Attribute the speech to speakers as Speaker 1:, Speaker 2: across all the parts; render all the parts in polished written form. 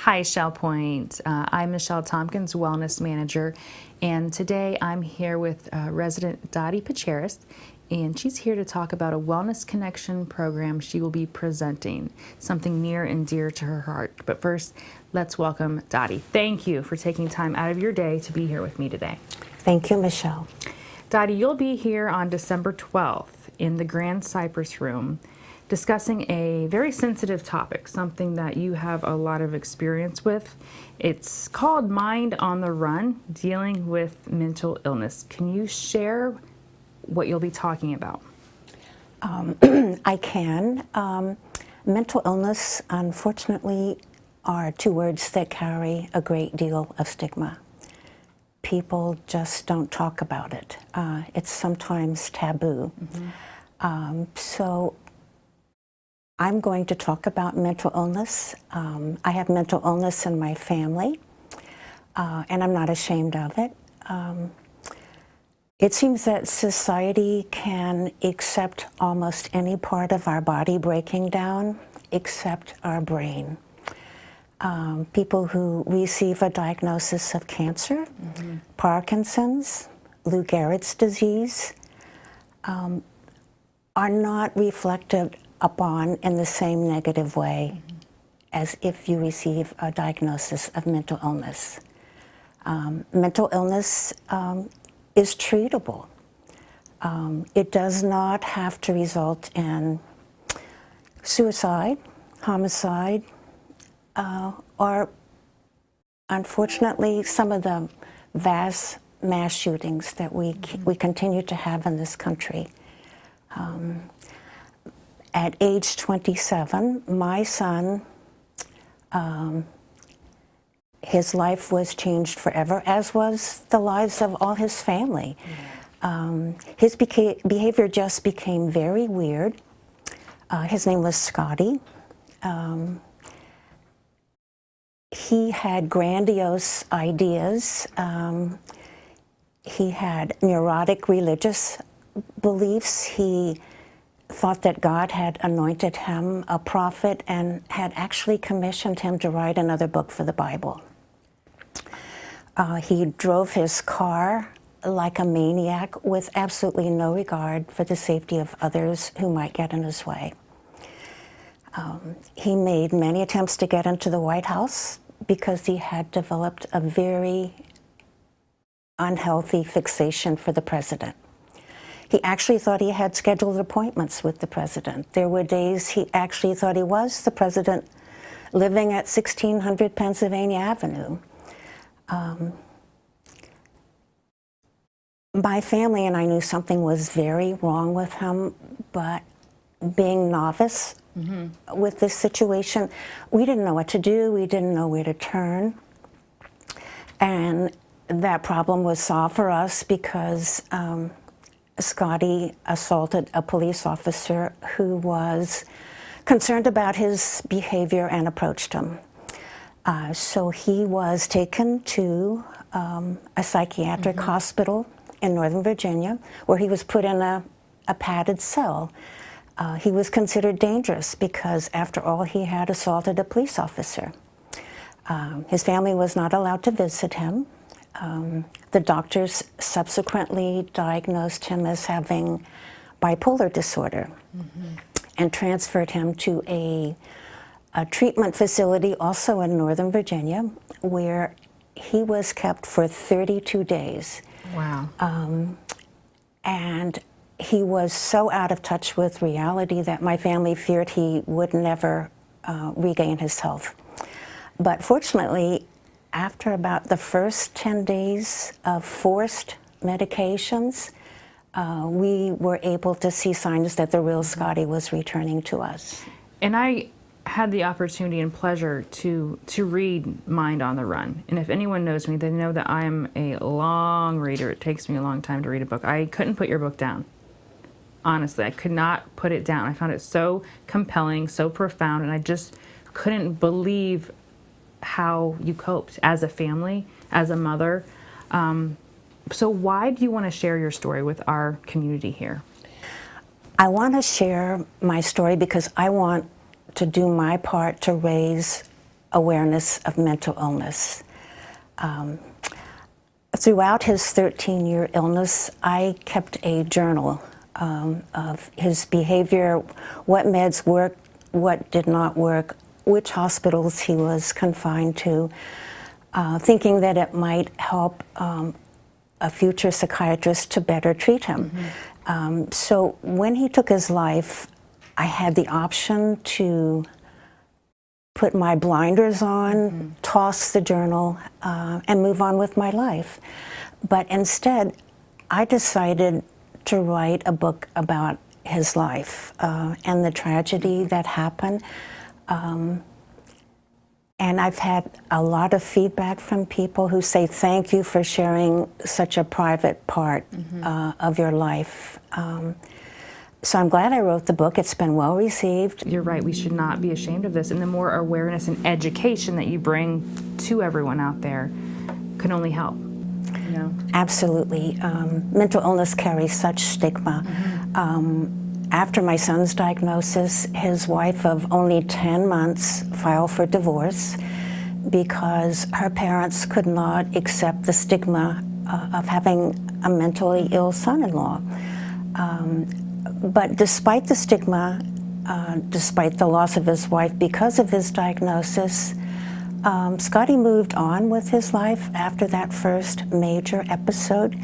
Speaker 1: Hi, Shell Point. I'm Michelle Tompkins, Wellness Manager, and today I'm here with resident Dottie Pacheris, and she's here to talk about a Wellness Connection program she will be presenting, something near and dear to her heart. But first, let's welcome Dottie. Thank you for taking time out of your day to be here with me today.
Speaker 2: Thank you, Michelle.
Speaker 1: Dottie, you'll be here on December 12th in the Grand Cypress Room discussing a very sensitive topic, something that you have a lot of experience with. It's called Mind on the Run, Dealing with Mental Illness. Can you share what you'll be talking about?
Speaker 2: I can. Mental illness, unfortunately, are two words that carry a great deal of stigma. People just don't talk about it. It's sometimes taboo. So I'm going to talk about mental illness. I have mental illness in my family, and I'm not ashamed of it. It seems that society can accept almost any part of our body breaking down except our brain. People who receive a diagnosis of cancer, Parkinson's, Lou Gehrig's disease, are not reflected upon in the same negative way as if you receive a diagnosis of mental illness. Mental illness is treatable. It does not have to result in suicide, homicide, or unfortunately some of the vast mass shootings that we continue to have in this country. At age 27, my son, his life was changed forever, as was the lives of all his family. His behavior just became very weird. His name was Scotty. He had grandiose ideas. He had neurotic religious beliefs. He thought that God had anointed him a prophet and had actually commissioned him to write another book for the Bible. He drove his car like a maniac with absolutely no regard for the safety of others who might get in his way. He made many attempts to get into the White House because he had developed a very unhealthy fixation for the president. He actually thought he had scheduled appointments with the president. There were days he actually thought he was the president living at 1600 Pennsylvania Avenue. My family and I knew something was very wrong with him, but being novice with this situation, we didn't know what to do. We didn't know where to turn. And that problem was solved for us because Scotty assaulted a police officer who was concerned about his behavior and approached him. So he was taken to a psychiatric hospital in Northern Virginia, where he was put in a padded cell. He was considered dangerous because, after all, he had assaulted a police officer. His family was not allowed to visit him. The doctors subsequently diagnosed him as having bipolar disorder and transferred him to a treatment facility also in Northern Virginia, where he was kept for 32 days.
Speaker 1: Wow.
Speaker 2: And he was so out of touch with reality that my family feared he would never regain his health. But fortunately, after about the first 10 days of forced medications, we were able to see signs that the real Scotty was returning to us.
Speaker 1: And I had the opportunity and pleasure to read Mind on the Run. And if anyone knows me, they know that I am a long reader. It takes me a long time to read a book. I couldn't put your book down. Honestly, I could not put it down. I found it so compelling, so profound, and I just couldn't believe how you coped as a family, as a mother. So why do you want to share your story with our community here?
Speaker 2: I want to share my story because I want to do my part to raise awareness of mental illness. Throughout his 13-year illness, I kept a journal of his behavior, what meds worked, what did not work, which hospitals he was confined to, thinking that it might help a future psychiatrist to better treat him. So when he took his life, I had the option to put my blinders on, toss the journal, and move on with my life. But instead, I decided to write a book about his life and the tragedy that happened. And I've had a lot of feedback from people who say, thank you for sharing such a private part of your life. So I'm glad I wrote the book. It's been well received.
Speaker 1: You're right, we should not be ashamed of this, and the more awareness and education that you bring to everyone out there can only help. You know?
Speaker 2: Absolutely. Mental illness carries such stigma. After my son's diagnosis, his wife of only 10 months filed for divorce because her parents could not accept the stigma of having a mentally ill son-in-law. But despite the stigma, despite the loss of his wife because of his diagnosis, Scotty moved on with his life after that first major episode.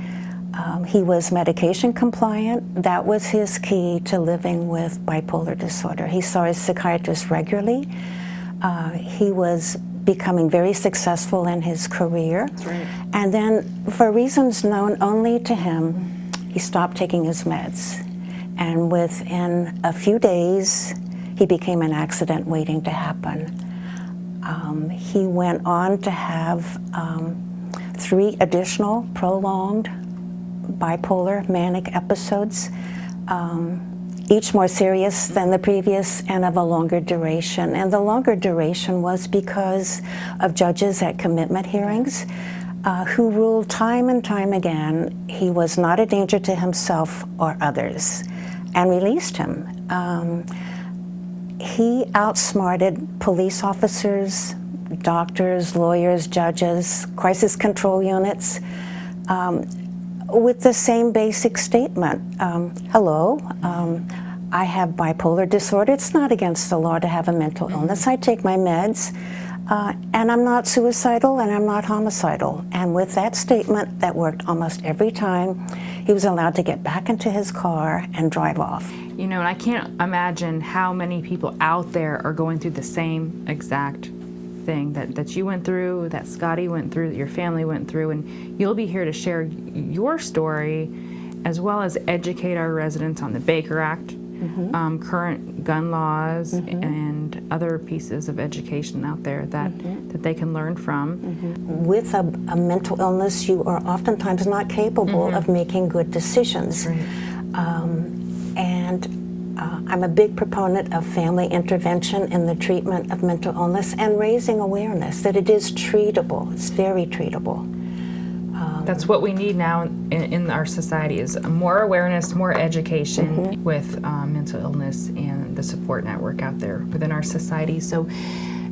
Speaker 2: He was medication compliant. That was his key to living with bipolar disorder. He saw his psychiatrist regularly. He was becoming very successful in his career.
Speaker 1: That's right.
Speaker 2: And then, for reasons known only to him, he stopped taking his meds. And within a few days, he became an accident waiting to happen. He went on to have 3 additional prolonged bipolar manic episodes, each more serious than the previous and of a longer duration. And the longer duration was because of judges at commitment hearings who ruled time and time again he was not a danger to himself or others, and released him. He outsmarted police officers, doctors, lawyers, judges, crisis control units, with the same basic statement. Hello, I have bipolar disorder. It's not against the law to have a mental illness. I take my meds, and I'm not suicidal and I'm not homicidal. And with that statement that worked almost every time, he was allowed to get back into his car and drive off.
Speaker 1: You know, and I can't imagine how many people out there are going through the same exact thing that you went through, that Scotty went through, that your family went through, and you'll be here to share your story as well as educate our residents on the Baker Act, current gun laws, and other pieces of education out there that they can learn from.
Speaker 2: With a mental illness, you are oftentimes not capable of making good decisions. I'm a big proponent of family intervention in the treatment of mental illness and raising awareness that it is treatable. It's very treatable.
Speaker 1: That's what we need now in our society, is more awareness, more education with mental illness and the support network out there within our society. So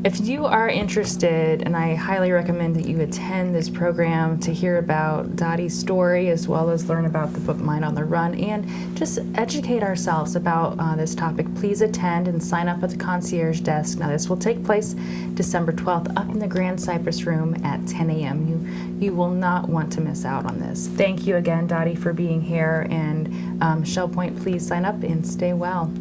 Speaker 1: if you are interested, and I highly recommend that you attend this program to hear about Dottie's story as well as learn about the book Mind on the Run and just educate ourselves about this topic, please attend and sign up at the concierge desk. Now this will take place December 12th up in the Grand Cypress Room at 10 a.m. You will not want to miss out on this. Thank you again, Dottie, for being here, and Shell Point, please sign up and stay well.